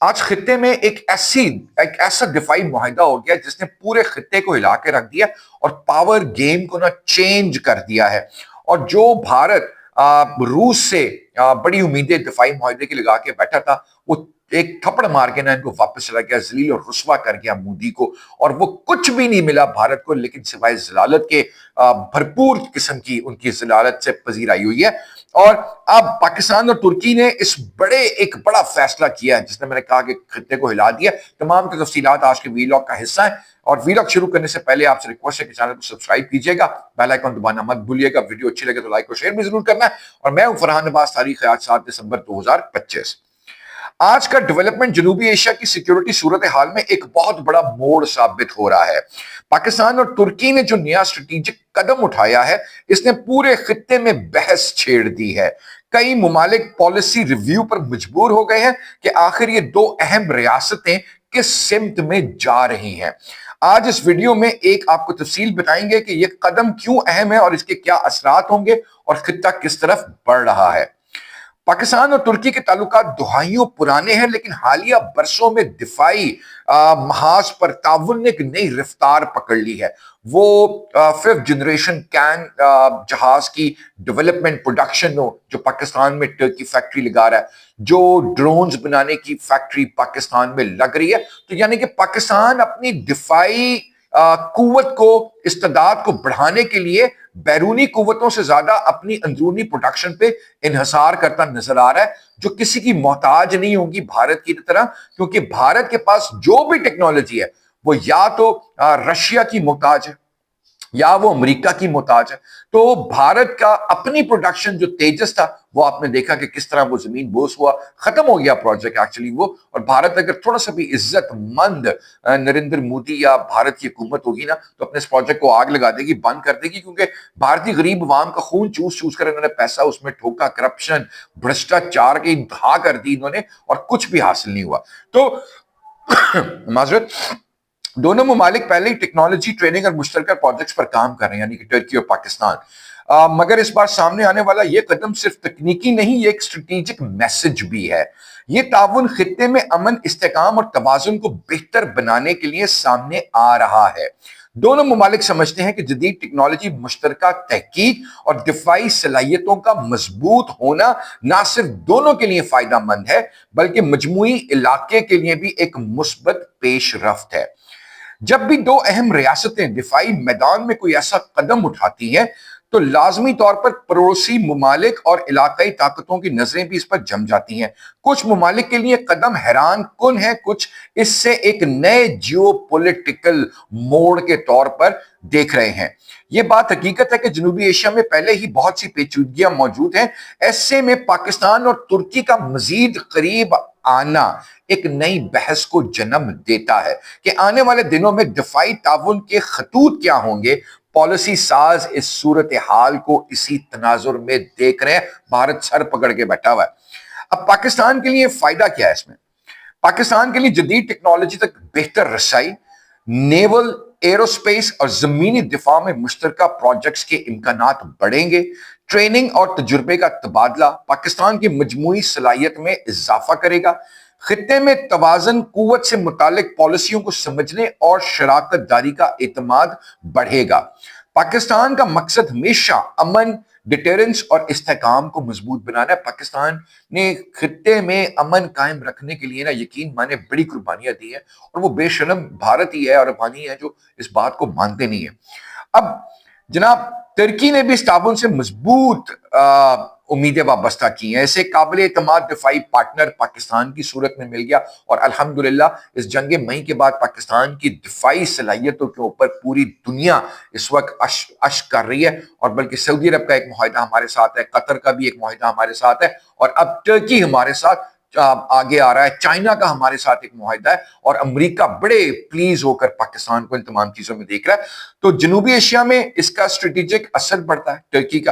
आज खत्ते में एक ऐसा दिफाई मुआहिदा हो गया जिसने पूरे खत्ते को हिला के रख दिया और पावर गेम को ना चेंज कर दिया है। और जो भारत रूस से बड़ी उम्मीदें दिफाई मुआहिदे की लगा के बैठा था, वो एक थप्पड़ मार के ना इनको वापस चला गया, जलील और रुस्वा कर गया मोदी को। और वो कुछ भी नहीं मिला भारत को, लेकिन सिवाय जलालत के भरपूर किस्म की उनकी जलालत से पजीराई हुई है। और अब पाकिस्तान और तुर्की ने एक बड़ा फैसला किया है, जिसने मैंने कहा कि खत्ते को हिला दिया। तमाम की तफसीलात आज के वीलॉग का हिस्सा है। और वीलॉग शुरू करने से पहले आपसे रिक्वेस्ट है कि चैनल को सब्सक्राइब कीजिएगा, बेल आइकन दबाना मत भूलिएगा। वीडियो अच्छी लगे तो लाइक और शेयर भी जरूर करना है। और मैं हूं फरहान नवाज, तारीख आज 7 दिसंबर 2025। आज का डेवलपमेंट जनूबी एशिया की सिक्योरिटी सूरत हाल में एक बहुत बड़ा मोड़ साबित हो रहा है। पाकिस्तान और तुर्की ने जो नया स्ट्रेटेजिक कदम उठाया है, इसने पूरे खित्ते में बहस छेड़ दी है। कई मुमालिक पॉलिसी रिव्यू पर मजबूर हो गए हैं कि आखिर ये दो अहम रियासतें किस सिमत में जा रही हैं। आज इस वीडियो में एक आपको तफसील बताएंगे कि यह कदम क्यों अहम है और इसके क्या असरात होंगे और खित्ता किस तरफ बढ़ रहा है। पाकिस्तान और तुर्की के ताल्लुकात दुहाइयों पुराने हैं, लेकिन हालिया बरसों में दिफाई महाज पर ताउन ने एक नई रफ्तार पकड़ ली है। वो 5th जनरेशन कैन जहाज की डेवलपमेंट प्रोडक्शन हो, जो पाकिस्तान में टर्की फैक्ट्री लगा रहा है, जो ड्रोन्स बनाने की फैक्ट्री पाकिस्तान में लग रही है। तो यानी कि पाकिस्तान अपनी दिफाई कुव्वत को, इस्तेदाद को बढ़ाने के लिए बैरूनी कुव्वतों से ज्यादा अपनी अंदरूनी प्रोडक्शन पे इन्हसार करता नजर आ रहा है, जो किसी की मोहताज नहीं होगी भारत की तरह। क्योंकि भारत के पास जो भी टेक्नोलॉजी है, वो या तो रशिया की मोहताज है या वो अमेरिका की मोहताज है। तो भारत का अपनी प्रोडक्शन जो तेजस था, वो आपने देखा कि किस तरह वो जमीन बोस हुआ, खत्म हो गया प्रोजेक्ट एक्चुअली वो। और भारत अगर थोड़ा सा भी इज्जतमंद नरेंद्र मोदी या भारत की हुकूमत होगी ना, तो अपने इस प्रोजेक्ट को आग लगा देगी, बंद कर देगी। क्योंकि भारतीय गरीब अवाम का खून चूस चूस कर इन्होंने पैसा उसमें ठोका, करप्शन, भ्रष्टाचार की इंतहा कर दी इन्होंने, और कुछ भी हासिल नहीं हुआ। तो माजरत, दोनों मुमालिक पहले ही टेक्नोलॉजी, ट्रेनिंग और मुश्तरका प्रोजेक्ट्स पर काम कर रहे हैं, यानी कि तुर्की और पाकिस्तान। मगर इस बार सामने आने वाला यह कदम सिर्फ तकनीकी नहीं, ये एक स्ट्रेटेजिक मैसेज भी है। ये ताउन खित्ते में अमन, इस्तेकाम और तवाजुन को बेहतर बनाने के लिए सामने आ रहा है। दोनों मुमालिक समझते हैं कि जदीद टेक्नोलॉजी, मुश्तरका तहकीक और दिफाई सलाहियतों का मजबूत होना ना सिर्फ दोनों के लिए फायदा मंद है, बल्कि मजमूई इलाके के लिए भी एक मुस्बत पेशरफ्त है। जब भी दो अहम रियासतें दिफाई मैदान में कोई ऐसा कदम उठाती हैं, तो लाजमी तौर पर पड़ोसी मुमालिक और इलाकाई ताकतों की नजरें भी इस पर जम जाती हैं। कुछ मुमालिक के लिए कदम हैरान कुन है, कुछ इससे एक नए जियो पॉलिटिकल मोड़ के तौर पर देख रहे हैं। यह बात हकीकत है कि जनूबी एशिया में पहले ही बहुत सी पेचीदगियां मौजूद हैं। ऐसे में पाकिस्तान और तुर्की का मजीद करीब आना एक नई बहस को जन्म देता है कि आने वाले दिनों में दिफाई ताउन के खतूत क्या होंगे। पॉलिसी साज इस सूरत हाल को इसी तनाजुर में देख रहे हैं। भारत सर पकड़ के बैठा हुआ है। अब पाकिस्तान के लिए फायदा क्या है इसमें? पाकिस्तान के लिए जदीद टेक्नोलॉजी तक बेहतर रसाई, नेवल, एरोस्पेस और जमीनी दिफा में मुश्तरका प्रोजेक्ट्स के इम्कानात बढ़ेंगे। ट्रेनिंग और तजुर्बे का तबादला पाकिस्तान की मजमूई सलाहियत में इजाफा करेगा। खित्ते में तवाजन कुव्वत से मुतालिक पॉलिसियों को समझने और शराकत दारी का एतमाद बढ़ेगा। पाकिस्तान का मकसद हमेशा अमन, डिटेरेंस और इस्तेकाम को मजबूत बनाना है। पाकिस्तान ने खित्ते में अमन कायम रखने के लिए ना, यकीन माने, बड़ी कुर्बानियां दी है। और वो बेशरम भारत ही है और अफगानी है जो इस बात को मानते नहीं है। अब जनाब, तुर्की ने भी इस ताउन से मजबूत उम्मीदें वाबस्ता की हैं। ऐसे काबिल एतमाद दिफाई पार्टनर पाकिस्तान की सूरत में मिल गया। और अल्हम्दुलिल्लाह, इस जंग मई के बाद पाकिस्तान की दिफाई सलाहियतों के ऊपर पूरी दुनिया इस वक्त अश्क कर रही है। और बल्कि सऊदी अरब का एक मुआहिदा हमारे साथ है, कतर का भी एक मुआहिदा हमारे साथ है, और अब तुर्की हमारे साथ आगे आ रहा है। चाइना का हमारे साथ एक मुआहिदा है, और अमेरिका बड़े प्लीज होकर पाकिस्तान को इन तमाम चीजों में देख रहा है। तो जनूबी एशिया में इसका स्ट्रेटेजिक असर बढ़ता है तुर्की का।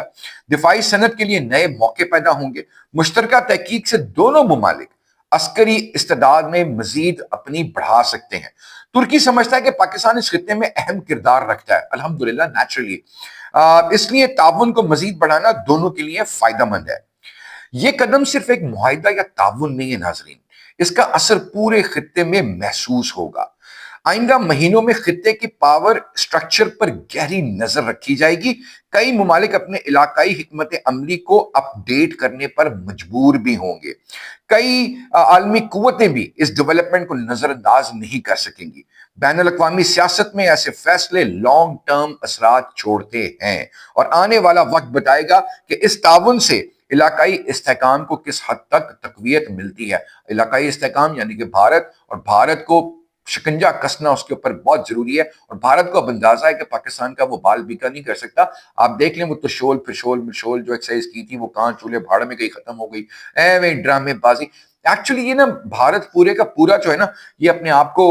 दिफाई सनत के लिए नए मौके पैदा होंगे। मुश्तरका तहकीक से दोनों मुमालिक अस्करी इस्तेदाद में मजीद अपनी बढ़ा सकते हैं। तुर्की समझता है कि पाकिस्तान इस खित्ते में अहम किरदार रखता है, अल्हम्दुलिल्लाह, नेचुरली। इसलिए ताउन को मजीद बढ़ाना दोनों के लिए फायदेमंद है। यह कदम सिर्फ एक मुआहिदा या ताउन नहीं है नाजरीन, इसका असर पूरे खित्ते में महसूस होगा। आइंदा महीनों में खित्ते की पावर स्ट्रक्चर पर गहरी नजर रखी जाएगी। कई मुमालिक अपने इलाकाई हिकमत अमली को अपडेट करने पर मजबूर भी होंगे। कई आलमी कुव्वतें भी इस डेवलपमेंट को नजरअंदाज नहीं कर सकेंगी। बैन अल-अक़वामी सियासत में ऐसे फैसले लॉन्ग टर्म असरात छोड़ते हैं और आने वाला वक्त बताएगा कि इस ताउन से इलाकाई इस्तेहकाम को किस हद तक तकवीयत मिलती है। इलाकाई इस्तेहकाम यानी कि भारत, और भारत को शिकंजा कसना उसके ऊपर बहुत जरूरी है। और भारत को अब अंदाजा है कि पाकिस्तान का वो बाल बीका नहीं कर सकता। आप देख लें वो तुशोल फिशोल मिशोल जो एक्सरसाइज की थी वो कहां चूल्हे भाड़ में गई, खत्म हो गई। एवे ड्रामेबाजी। एक्चुअली ये ना भारत पूरे का पूरा जो है ना, ये अपने आप को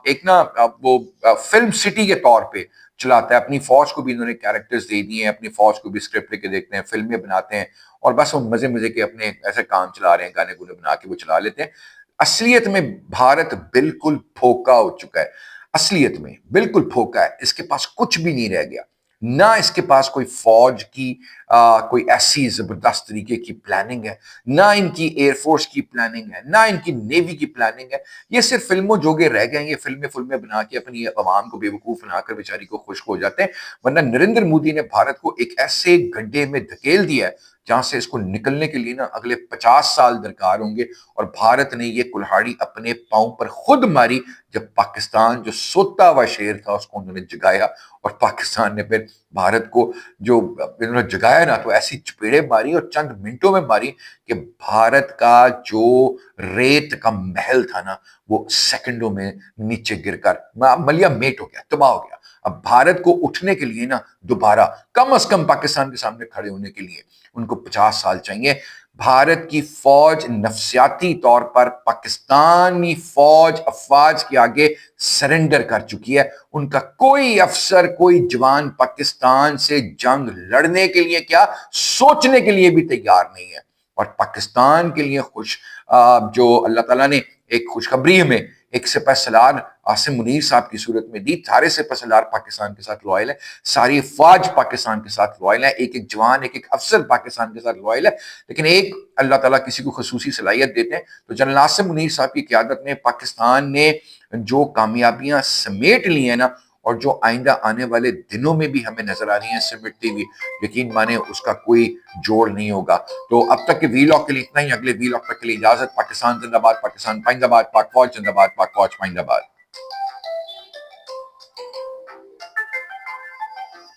एक ना वो फिल्म सिटी के तौर पे चलाता है। अपनी फौज को भी इन्होंने कैरेक्टर्स दे दिए हैं, अपनी फौज को भी स्क्रिप्ट लेके देखते हैं, फिल्में बनाते हैं, और बस वो मजे मजे के अपने ऐसे काम चला रहे हैं, गाने गुने बना के वो चला लेते हैं। असलियत में भारत बिल्कुल फोका हो चुका है। असलियत में बिल्कुल फोका है, इसके पास कुछ भी नहीं रह गया। ना इसके पास कोई फौज की कोई ऐसी जबरदस्त तरीके की प्लानिंग है, ना इनकी एयरफोर्स की प्लानिंग है, ना इनकी नेवी की प्लानिंग है। ये सिर्फ फिल्मों जोगे रह गए हैं। ये फिल्में फिल्में बना के अपनी आवाम को बेवकूफ बनाकर बेचारी को खुश हो जाते हैं। वरना नरेंद्र मोदी ने भारत को एक ऐसे गड्ढे में धकेल दिया है जहां से इसको निकलने के लिए ना अगले 50 साल दरकार होंगे। और भारत ने ये कुल्हाड़ी अपने पांव पर खुद मारी जब पाकिस्तान जो सोता हुआ शेर था उसको उन्होंने जगाया। और पाकिस्तान ने फिर भारत को जो इन्होंने जगाया ना, तो ऐसी चपेड़े मारी और चंद मिनटों में मारी कि भारत का जो रेत का महल था ना, वो सेकंडों में नीचे गिरकर मलिया मेट हो गया, तबाह हो गया। अब भारत को उठने के लिए ना दोबारा कम से कम पाकिस्तान के सामने खड़े होने के लिए उनको 50 साल चाहिए। भारत की फौज नफसियाती तौर पर पाकिस्तानी फौज अफवाज के आगे सरेंडर कर चुकी है। उनका कोई अफसर, कोई जवान पाकिस्तान से जंग लड़ने के लिए क्या, सोचने के लिए भी तैयार नहीं है। और पाकिस्तान के लिए जो अल्लाह ताला ने एक खुशखबरी हमें एक सिपह सलार आसिम मुनीर साहब की सूरत में दी। सारे सिपह सलार पाकिस्तान के साथ लॉयल है, सारी फौज पाकिस्तान के साथ लॉयल है, एक एक जवान, एक एक अफसर पाकिस्तान के साथ लॉयल है। लेकिन एक अल्लाह ताला किसी को खसूसी सलाहियत देते हैं। तो जनरल आसिम मुनीर साहब की क़यादत में पाकिस्तान ने जो कामयाबियां समेट ली हैं ना, और जो आइंदा आने वाले दिनों में भी हमें नजर आ रही हैं सिमटती हुई, यकीन माने उसका कोई जोड़ नहीं होगा। तो अब तक के वीलॉग के लिए इतना ही। अगले वीलॉग तक के लिए इजाजत। पाकिस्तान जिंदाबाद, पाकिस्तान पाइंदाबाद, पाक फौज जिंदाबाद, पाक फौज पाइंदाबाद।